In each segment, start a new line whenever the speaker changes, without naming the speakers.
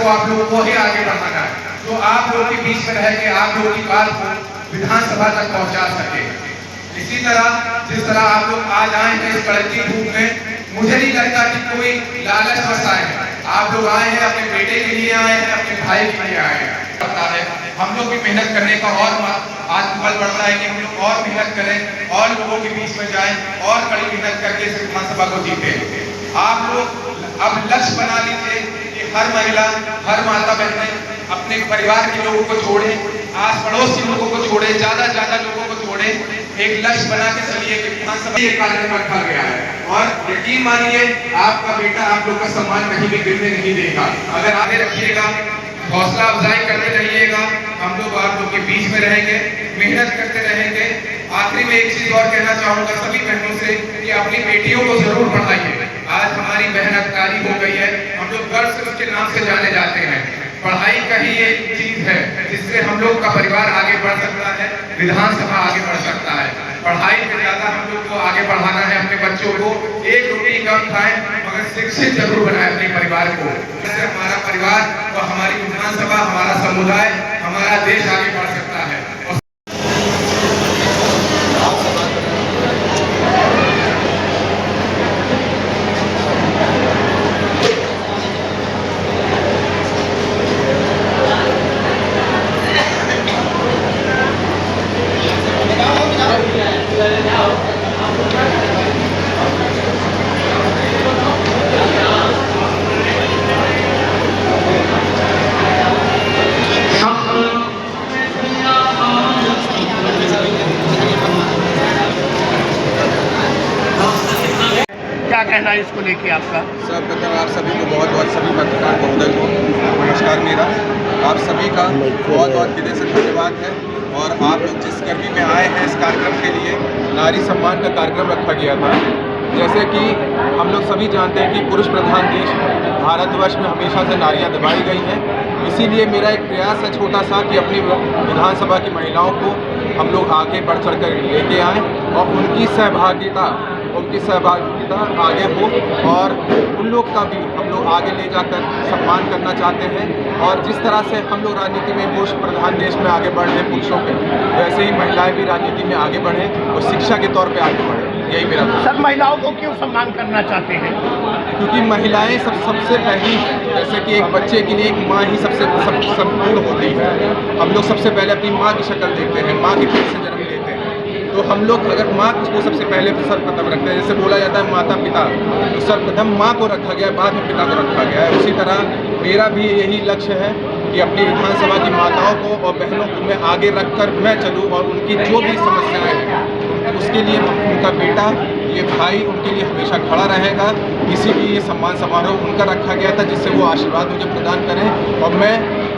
आप लोगों को ही आगे बढ़ाना है, जो आप लोग के बीच में रह के आप लोगों की बात को विधानसभा तक पहुंचा सके। इसी तरह जिस तरह आप लोग आज आए हैं इस कड़की धूप में, मुझे नहीं लगता कि कोई लालच बस आए हैं। आप लोग आए हैं अपने बेटे के लिए, आए हैं अपने भाई के लिए आए हैं। पता है हम लोग भी मेहनत करने का और आत्मबल बढ़ रहा है कि हम लोग और मेहनत करें और लोगों के बीच में जाएं और कड़ी मेहनत करके इस विधानसभा को जीतें। आप लोग अब लक्ष्य बना लीजिए कि हर महिला, हर माता बहनें अपने परिवार के लोगों को छोड़े, आस पड़ोस के लोगों को छोड़े, ज्यादा लोगों को छोड़े, एक लक्ष्य बना के चलिए कि विधानसभा ये कार्यक्रम रखा गया है। और यकीन मानिए आपका बेटा आप लोग का सम्मान कहीं भी गिरने नहीं देगा। अगर आगे रखिएगा, हौसला अफजाई करते रहिएगा, हम लोग आप लोग के बीच में रहेंगे, मेहनत करते रहेंगे। आखिरी में एक चीज और कहना चाहूंगा सभी बहनों से कि अपनी बेटियों को जरूर पढ़ाइए। आज हमारी बहन अधिकारी हो गई है, हम लोग गर्व से उसके नाम से जाने जाते हैं। पढ़ाई का ही एक चीज है जिससे हम लोग का परिवार आगे बढ़ सकता है, विधानसभा आगे बढ़ सकता है। पढ़ाई से ज्यादा हम लोग को आगे बढ़ाना है अपने बच्चों को। एक रोटी कम खाएं मगर शिक्षित जरूर बनाए अपने परिवार को। इससे हमारा परिवार और हमारी विधानसभा, हमारा समुदाय, हमारा देश आगे बढ़ सकता है।
क्या कहना है इसको लेके आपका?
सर्वप्रथम आप सभी को बहुत सभी पत्रकार महोदय को नमस्कार मेरा। आप सभी का बहुत दिल से धन्यवाद है। और आप लोग जिस गर्मी में आए हैं इस कार्यक्रम के लिए, नारी सम्मान का कार्यक्रम रखा गया था। जैसे कि हम लोग सभी जानते हैं कि पुरुष प्रधान देश भारतवर्ष में हमेशा से नारियां दबाई गई हैं। इसीलिए मेरा एक प्रयास है छोटा सा कि अपनी विधानसभा की महिलाओं को हम लोग आगे बढ़ चढ़ कर लेके आएँ और उनकी सहभागिता आगे हो और उन लोग का भी हम लोग आगे ले जाकर सम्मान करना चाहते हैं। और जिस तरह से हम लोग राजनीति में पुरुष प्रधान देश में आगे बढ़ रहे हैं पुरुषों के, वैसे ही महिलाएं भी राजनीति में आगे बढ़ें और शिक्षा के तौर पे आगे बढ़ें। यही मेरा
सब महिलाओं को क्यों सम्मान करना चाहते हैं?
क्योंकि महिलाएं सबसे पहली, जैसे कि एक बच्चे के लिए एक माँ ही सबसे संपूर्ण होती है। हम लोग सबसे पहले अपनी माँ की शक्ल देखते हैं, माँ की पेट से जन्म लेते हैं। तो हम लोग अगर माँ को सबसे पहले सर्वप्रथम रखते हैं, जैसे बोला जाता है माता पिता, तो सर्वप्रथम माँ को रखा गया है, बाद में पिता को रखा गया है। उसी तरह मेरा भी यही लक्ष्य है कि अपनी विधानसभा की माताओं को और बहनों को मैं आगे रखकर मैं चलूँ और उनकी जो भी समस्याएं हैं उसके लिए उनका बेटा, ये भाई उनके लिए हमेशा खड़ा रहेगा। इसीलिए ये सम्मान समारोह उनका रखा गया था जिससे वो आशीर्वाद मुझे प्रदान करें और मैं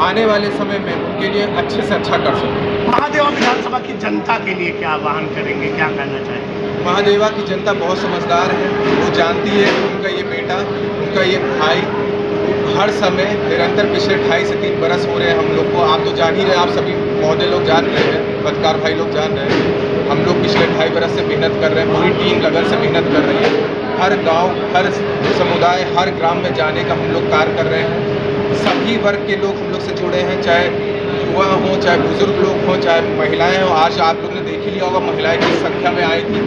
आने वाले समय में उनके लिए अच्छे से अच्छा कर सकूँ।
महादेवा विधानसभा की जनता के लिए क्या आह्वान करेंगे, क्या कहना चाहेंगे?
महादेवा की जनता बहुत समझदार है, वो जानती है कि उनका ये बेटा, उनका ये भाई हर समय निरंतर पिछले 2.5 से 3 बरस हो रहे हैं हम लोग को। आप तो जान ही रहे, आप सभी महोदय लोग जान रहे हैं, पत्रकार भाई लोग जान रहे हैं। हम लोग पिछले 2.5 बरस से मेहनत कर रहे हैं, पूरी टीम लगन से मेहनत कर रही है। हर गांव, हर समुदाय, हर ग्राम में जाने का हम लोग कार्य कर रहे हैं। सभी वर्ग के लोग हम लोग से जुड़े हैं, चाहे युवा हों, चाहे बुजुर्ग लोग हों, चाहे महिलाएं हों। आज आप लोग ने देख ही लिया होगा महिलाएं किस संख्या में आई थी,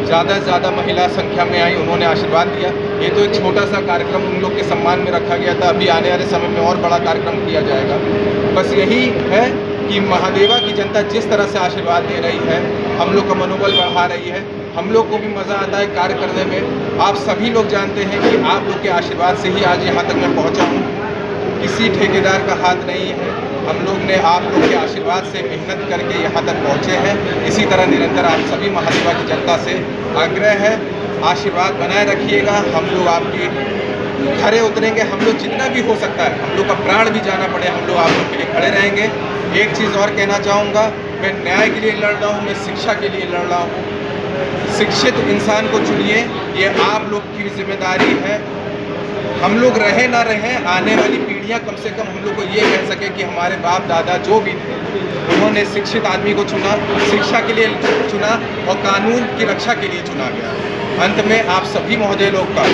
ज़्यादा से ज़्यादा महिला संख्या में आई, उन्होंने आशीर्वाद दिया। ये तो एक छोटा सा कार्यक्रम उन लोग के सम्मान में रखा गया था। अभी आने वाले समय में और बड़ा कार्यक्रम किया जाएगा। बस यही है कि महादेवा की जनता जिस तरह से आशीर्वाद दे रही है, हम लोग का मनोबल बढ़ा रही है, हम लोग को भी मज़ा आता है कार्य करने में। आप सभी लोग जानते हैं कि आप लोग के आशीर्वाद से ही आज यहाँ तक मैं पहुँचा हूँ। किसी ठेकेदार का हाथ नहीं है, हम लोग ने आप लोग के आशीर्वाद से मेहनत करके यहाँ तक पहुँचे हैं। इसी तरह निरंतर आप सभी महादेवा की जनता से आग्रह है, आशीर्वाद बनाए रखिएगा। हम लोग आपकी खड़े उतरेंगे, हम लोग जितना भी हो सकता है, हम लोग का प्राण भी जाना पड़े, हम लोग आप लोग के लिए खड़े रहेंगे। एक चीज़ और कहना चाहूँगा, मैं न्याय के लिए लड़ रहा हूँ, मैं शिक्षा के लिए लड़ रहा हूँ। शिक्षित इंसान को चुनिए, ये आप लोग की जिम्मेदारी है। हम लोग रहे ना रहे, आने वाली पीढ़ियां कम से कम हम लोग को ये कह सके कि हमारे बाप दादा जो भी थे उन्होंने शिक्षित आदमी को चुना, शिक्षा के लिए चुना और कानून की रक्षा के लिए चुना गया। अंत में आप सभी महोदय लोग का